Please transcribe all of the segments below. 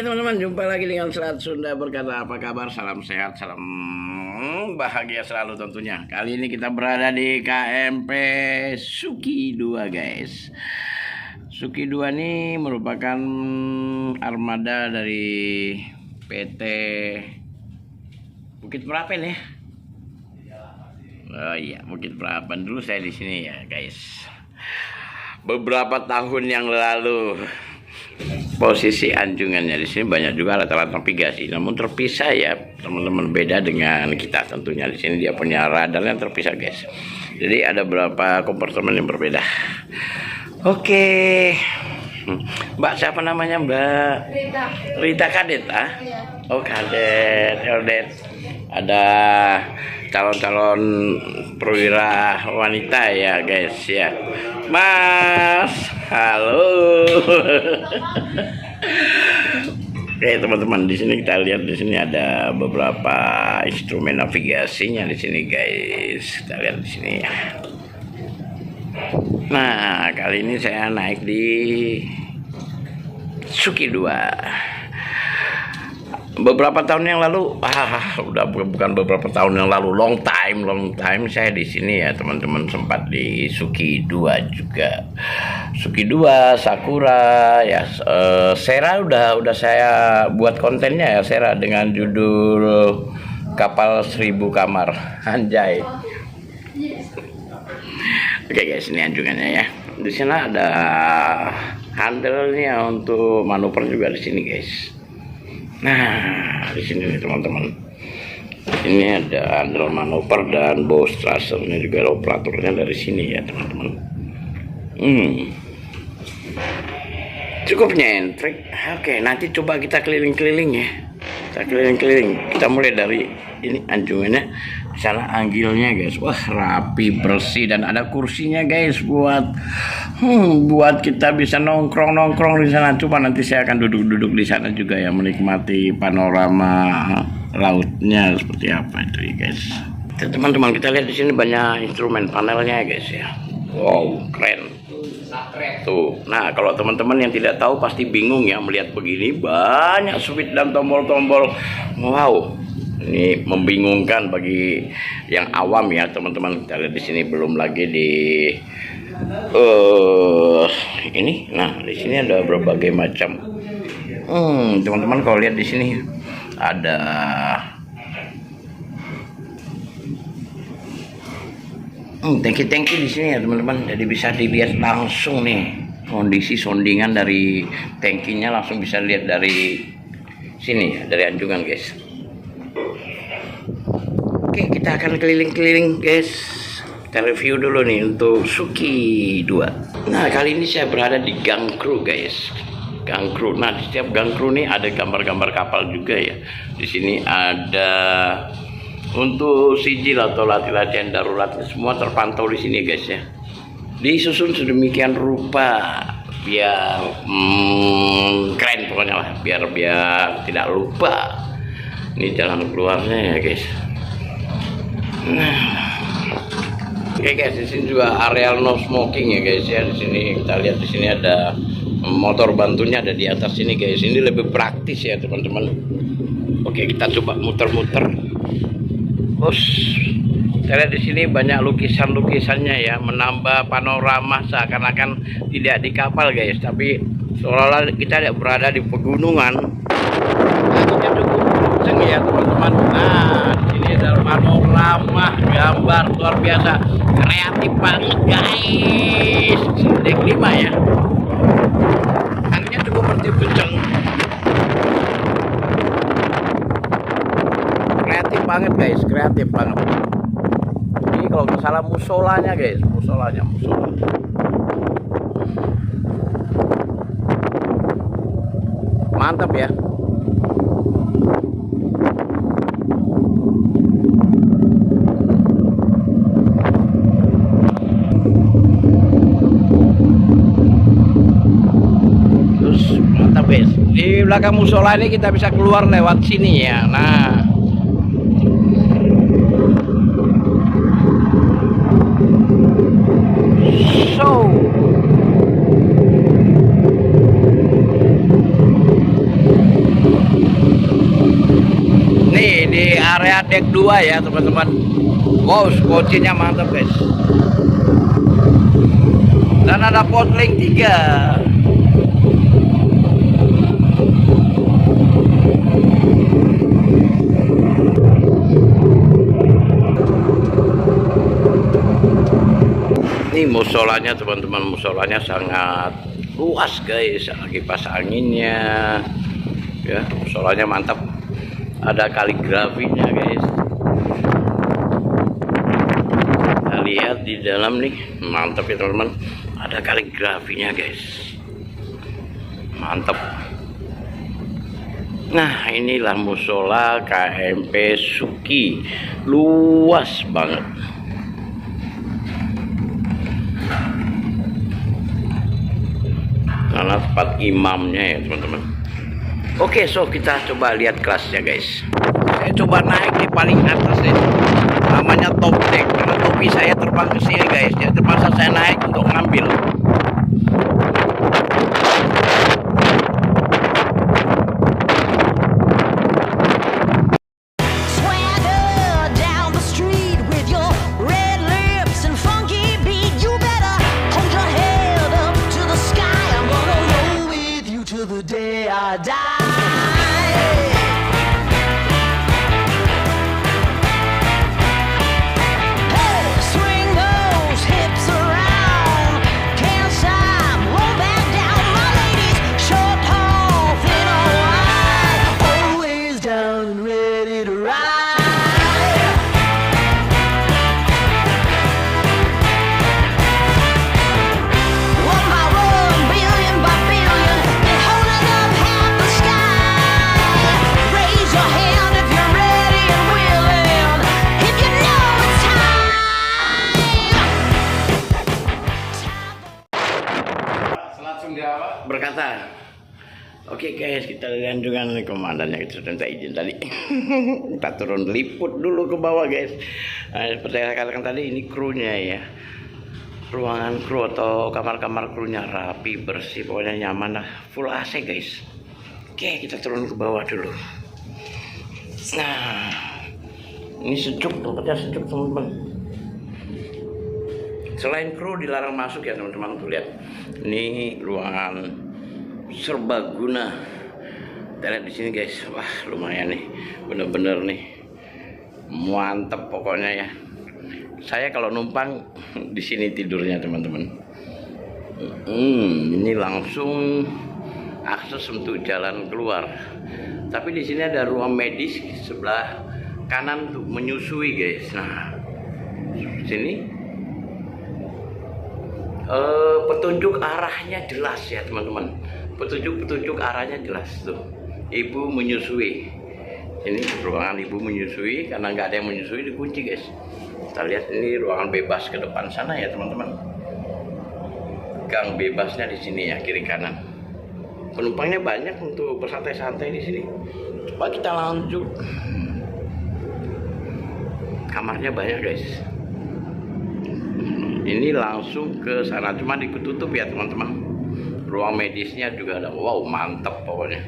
Oke teman-teman, jumpa lagi dengan Selat Sunda berkata apa kabar, salam sehat, salam bahagia selalu tentunya. Kali ini kita berada di KMP Suki 2 guys. Suki 2 ini merupakan armada dari PT Bukit Perapen ya. Oh iya, Bukit Perapen dulu saya di sini ya guys. Beberapa tahun yang lalu posisi anjungannya di sini banyak juga alat-alat navigasi, namun terpisah ya teman-teman, beda dengan kita tentunya. Di sini dia punya radar yang terpisah guys, jadi ada beberapa kompartemen yang berbeda. Oke, Mbak siapa namanya? Mbak Rita Kadet ah? Oh Kadet, Eldet. Ada calon-calon perwira wanita ya guys ya. Mas, halo. Oke teman-teman, di sini kita lihat, di sini ada beberapa instrumen navigasinya di sini guys. Kita lihat di sini ya. Nah, kali ini saya naik di Suki 2. Beberapa tahun yang lalu, udah bukan beberapa tahun yang lalu, long time saya di sini ya teman-teman, sempat di Suki 2 juga. Suki 2, Sakura ya, Sera udah saya buat kontennya ya, Sera dengan judul Kapal 1000 Kamar, anjay. Oke guys, ini anjungannya ya. Di sini ada handle-nya untuk manuver juga di sini guys. Nah, di sini nih teman-teman. Ini ada handle manuver dan bow thruster. Ini juga operatornya dari sini ya teman-teman. Cukup nyentrik. Oke, nanti coba kita keliling-keliling ya. Kita keliling-keliling. Kita mulai dari ini anjungannya. Di sana anggilnya guys. Wah, rapi, bersih, dan ada kursinya guys buat kita bisa nongkrong di sana. Coba nanti saya akan duduk di sana juga ya, menikmati panorama lautnya seperti apa itu ya guys. Teman-teman, kita lihat di sini banyak instrumen panelnya guys ya. Wow, keren. Tuh. Nah, kalau teman-teman yang tidak tahu pasti bingung ya melihat begini, banyak switch dan tombol-tombol. Wow. Ini membingungkan bagi yang awam ya teman-teman. Kita lihat di sini, belum lagi di ini. Nah, di sini ada berbagai macam. Teman-teman kalau lihat di sini ada tangki-tangki di sini ya teman-teman. Jadi bisa dilihat langsung nih kondisi soundingan dari tangkinya, langsung bisa lihat dari sini ya, dari anjungan guys. Oke, kita akan keliling-keliling guys. Kita review dulu nih untuk Suki 2. Nah, kali ini saya berada di gang kru guys. Gang kru. Nah, di setiap gang kru nih ada gambar-gambar kapal juga ya. Di sini ada untuk sijil atau latihan darurat, semua terpantau di sini guys ya. Disusun sedemikian rupa biar keren pokoknya lah, biar tidak lupa. Ini jalan keluarnya ya guys. Nah, oke guys, di sini juga areal no smoking ya guys ya. Di sini kita lihat, di sini ada motor bantunya ada di atas sini guys. Ini lebih praktis ya teman-teman. Oke, kita coba muter-muter. Bos, kita lihat di sini banyak lukisan-lukisannya ya, menambah panorama seakan-akan tidak di kapal guys, tapi seolah-olah kita berada di pegunungan. Anginnya cukup kenceng ya teman-teman. Nah, ini ada panorama gambar luar biasa, kreatif banget guys. Dek 5 ya, anginnya cukup kenceng, kreatif banget guys, kreatif banget. Ini kalau nggak salah musolanya guys, musola. Mantap ya. Mantap guys. Di belakang musola ini kita bisa keluar lewat sini ya. Nah, area deck 2 ya teman-teman. Wow, skocinya mantap guys. Dan ada potling 3. Ini musolanya teman-teman, musolanya sangat luas guys, ada kipas anginnya ya, musolanya mantap, ada kaligrafinya guys. Kita lihat di dalam nih, mantap ya teman-teman, ada kaligrafinya guys, mantap. Nah, inilah musola KMP Suki, luas banget. Karena tempat imamnya ya teman-teman. Oke, so kita coba lihat kelasnya guys. Saya coba naik di paling atas ya, namanya top deck. Karena topi saya terbang ke sini guys, jadi terpaksa saya naik untuk ngambil. Berkata, oke guys, kita lihat dengan komandannya, kita sudah minta izin tadi. Kita turun liput dulu ke bawah guys. Nah, seperti yang saya katakan tadi, ini krunya ya, ruangan kru atau kamar-kamar krunya rapi, bersih, pokoknya nyaman lah, full AC guys. Oke, kita turun ke bawah dulu. Nah, ini sejuk, tempatnya sejuk teman-teman. Selain kru dilarang masuk ya teman-teman, tuh lihat. Ini ruangan serbaguna. Kita lihat di sini guys. Wah, lumayan nih. Bener-bener nih. Mantap pokoknya ya. Saya kalau numpang di sini tidurnya teman-teman. Ini langsung akses untuk jalan keluar. Tapi di sini ada ruang medis sebelah kanan tuh menyusui guys. Nah, di sini petunjuk arahnya jelas ya teman-teman. Petunjuk arahnya jelas tuh. Ibu menyusui. Ini ruangan ibu menyusui, karena nggak ada yang menyusui dikunci guys. Kita lihat ini ruangan bebas ke depan sana ya teman-teman. Gang bebasnya di sini ya, kiri kanan. Penumpangnya banyak untuk bersantai-santai di sini. Coba kita lanjut. Kamarnya banyak guys. Ini langsung ke sana, cuma ditutup ya teman-teman. Ruang medisnya juga ada. Wow, mantap pokoknya.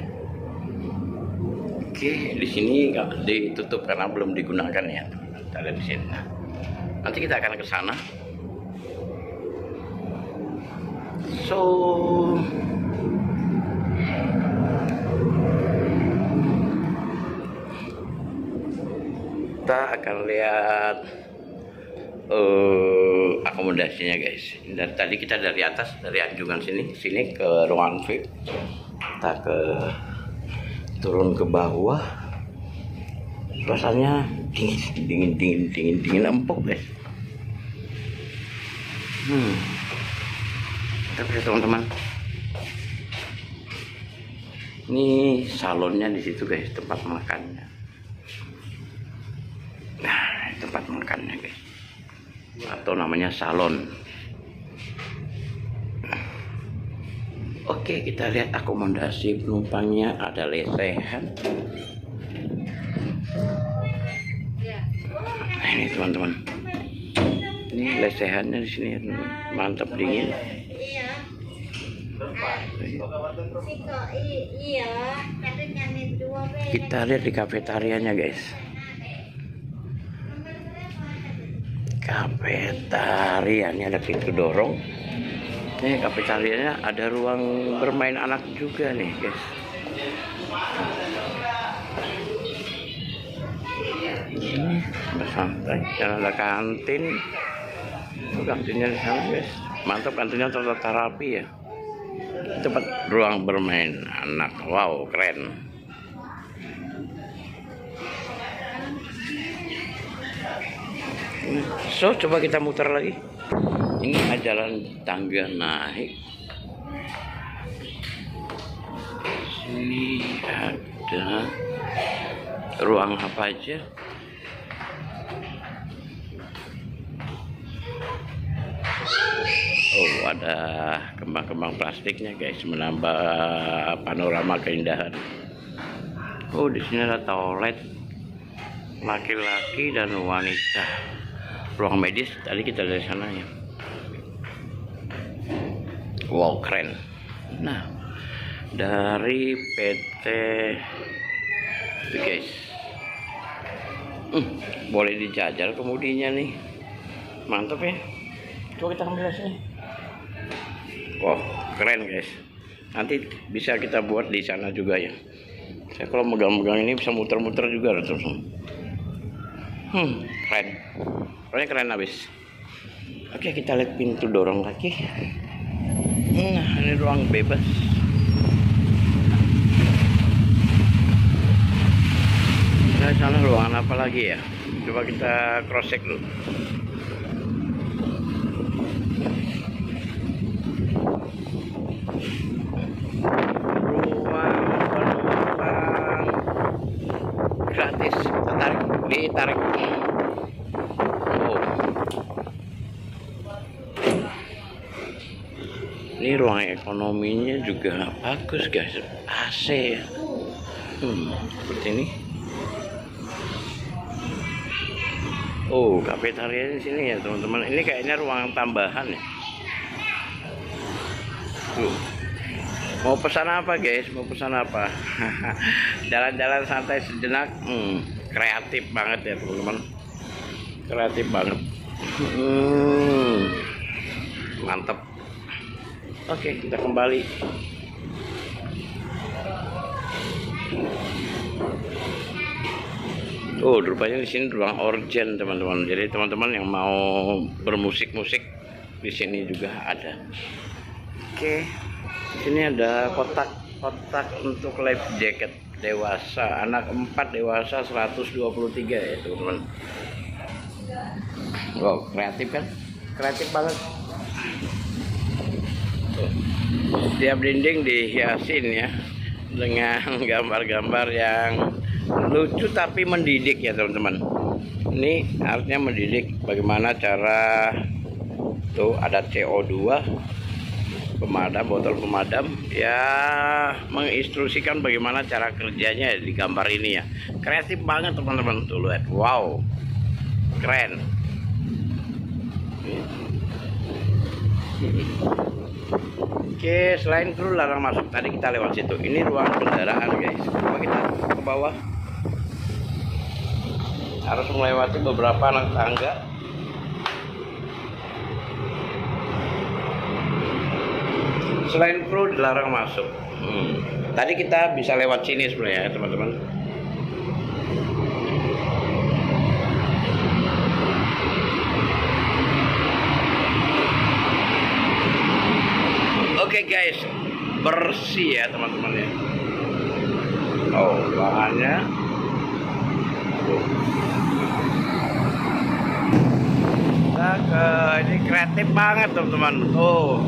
Oke, di sini ditutup karena belum digunakan ya. Kita lihat di sini. Nah, nanti kita akan ke sana. So, kita akan lihat akomodasinya guys. Dari tadi kita dari atas, dari anjungan sini ke ruangan VIP, kita turun ke bawah. Suasananya dingin empuk guys. Tapi teman-teman, ini salonnya di situ guys, tempat makannya. Nah, tempat makannya guys, atau namanya salon. Oke, kita lihat akomodasi penumpangnya. Ada lesehan. Nah, ini teman-teman, ini lesehannya di sini, mantap dingin. Kita lihat di kafetarianya guys. kafetaria. Ini ada pintu dorong. Ini kafetarianya ada ruang bermain anak juga nih guys. Ini bersantai. Jangan ada kantin. Kantinnya di sana guys. Mantap, kantinnya tertata rapi ya. Tempat ruang bermain anak. Wow, keren. So, coba kita muter lagi. Ini jalan tangga naik. Sini ada ruang apa aja? Oh, ada kembang-kembang plastiknya guys, menambah panorama keindahan. Oh, di sini ada toilet laki-laki dan wanita. Ruang medis tadi kita dari sana ya. Wow, keren. Nah, dari PT itu guys, boleh dijajal kemudinya nih. Mantap ya. Coba kita ambil sini. Wow, keren guys. Nanti bisa kita buat di sana juga ya. Saya kalau megang-megang ini bisa muter-muter juga terus. Keren. Pokoknya keren habis. Oke, kita lihat pintu dorong lagi. Nah, ini ruang bebas. Nah, sana ruangan apa lagi ya? Coba kita cross check dulu. Ruang penumpang gratis. Ditarik. Ini ruang ekonominya juga bagus guys, AC ya. Seperti ini. Oh, kafetaria di sini ya teman-teman. Ini kayaknya ruang tambahan ya. Tuh. Mau pesan apa guys? Mau pesan apa? Jalan-jalan santai sejenak. Kreatif banget ya teman-teman. Kreatif banget. Mantap. Oke, kita kembali. Oh, rupanya di sini ruang organ teman-teman. Jadi teman-teman yang mau bermusik-musik di sini juga ada. Oke, di sini ada kotak untuk life jacket dewasa, anak 4, dewasa 123 ya teman-teman. Wow, kreatif kan? Kreatif banget. Setiap dinding dihiasin ya dengan gambar-gambar yang lucu tapi mendidik ya teman-teman. Ini artinya mendidik bagaimana cara tuh ada CO2 pemadam, botol pemadam ya, menginstruksikan bagaimana cara kerjanya di gambar ini ya. Kreatif banget teman-teman, tuh lihat. Wow, keren. Oke, selain kru larang masuk, tadi kita lewat situ. Ini ruang kendaraan guys. Coba kita ke bawah. Harus melewati beberapa anak tangga. Selain kru dilarang masuk. Tadi kita bisa lewat sini sebenarnya teman-teman. Oke guys, bersih ya teman-teman ya. Oh, bahannya ini kreatif banget teman-teman. Oh,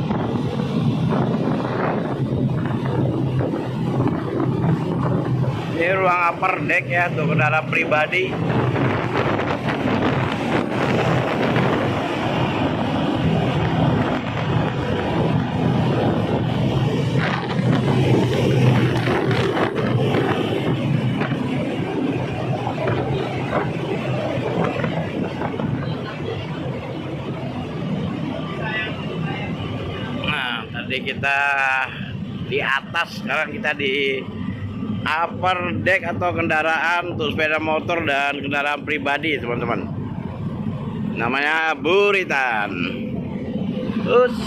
ini ruang upper deck ya, untuk kendaraan pribadi. Tadi kita di atas, sekarang kita di upper deck atau kendaraan untuk sepeda motor dan kendaraan pribadi teman-teman. Namanya Buritan. Terus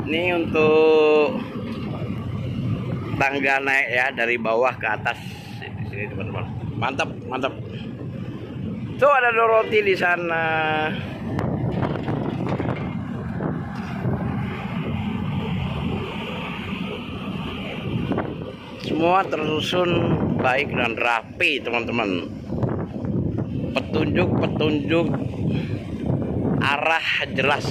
ini untuk tangga naik ya, dari bawah ke atas. Sini teman-teman. Mantap, mantap. Tuh ada Dorothy di sana. Semua tersusun baik dan rapi teman-teman. Petunjuk arah jelas.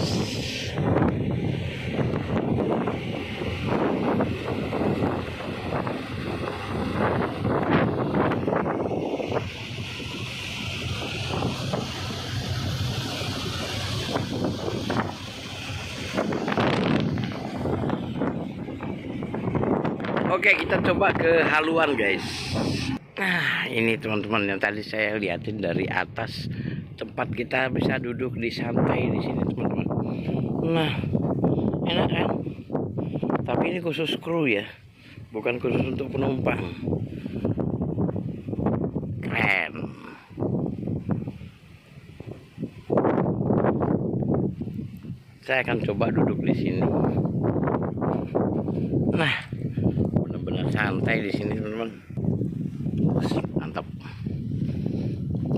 Oke, kita coba ke haluan guys. Nah, ini teman-teman yang tadi saya liatin dari atas, tempat kita bisa duduk di santai di sini teman-teman. Nah, enak kan? Tapi ini khusus kru ya, bukan khusus untuk penumpang. Keren. Saya akan coba duduk di sini. Nah, benar-benar santai di sini teman-teman. Mantap.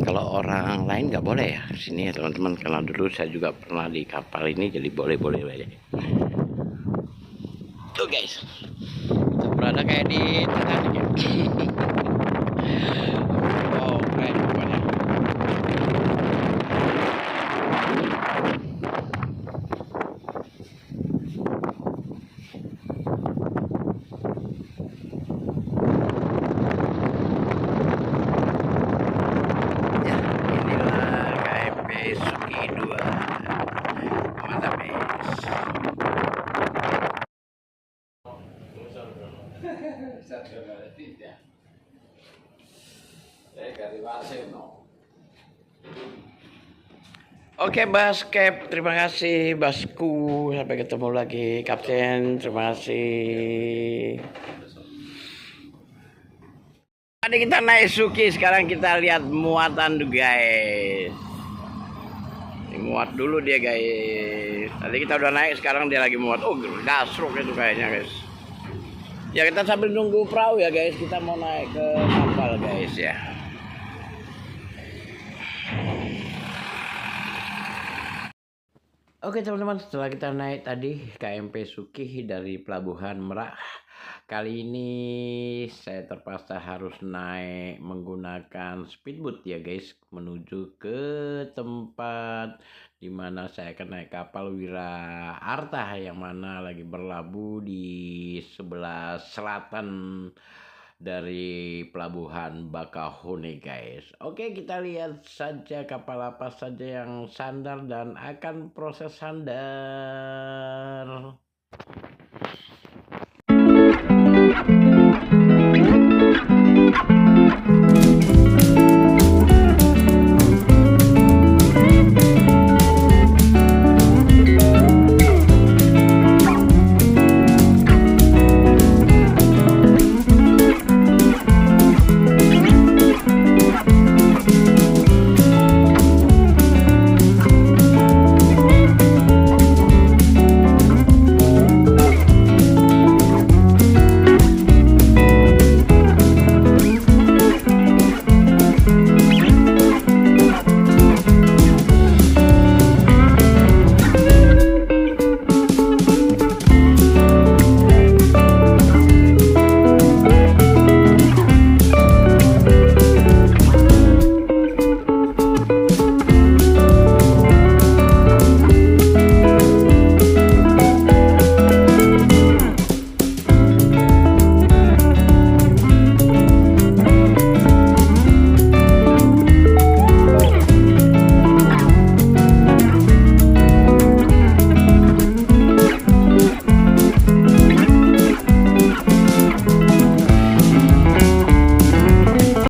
Kalau orang lain nggak boleh ya sini ya teman-teman, karena dulu saya juga pernah di kapal ini, jadi boleh-boleh aja. Tuh guys, kita berada kayak di Titanic ya. Oh, keren pokoknya. Suki 2. Mantap guys. Oke Basket, terima kasih Basku. Sampai ketemu lagi Kapten, terima kasih. Tadi kita naik Suki, sekarang kita lihat muatan tuh guys. Muat dulu dia guys. Tadi kita udah naik, sekarang dia lagi muat. Oh, gasruk itu kayaknya guys. Ya kita sambil nunggu perahu ya guys. Kita mau naik ke kapal guys ya. Oke teman-teman, setelah kita naik tadi KMP Suki dari Pelabuhan Merak, kali ini saya terpaksa harus naik menggunakan speedboat ya guys, menuju ke tempat dimana saya akan naik kapal Wira Arta yang mana lagi berlabuh di sebelah selatan dari Pelabuhan Bakahuni guys. Oke, kita lihat saja kapal apa saja yang sandar dan akan proses sandar.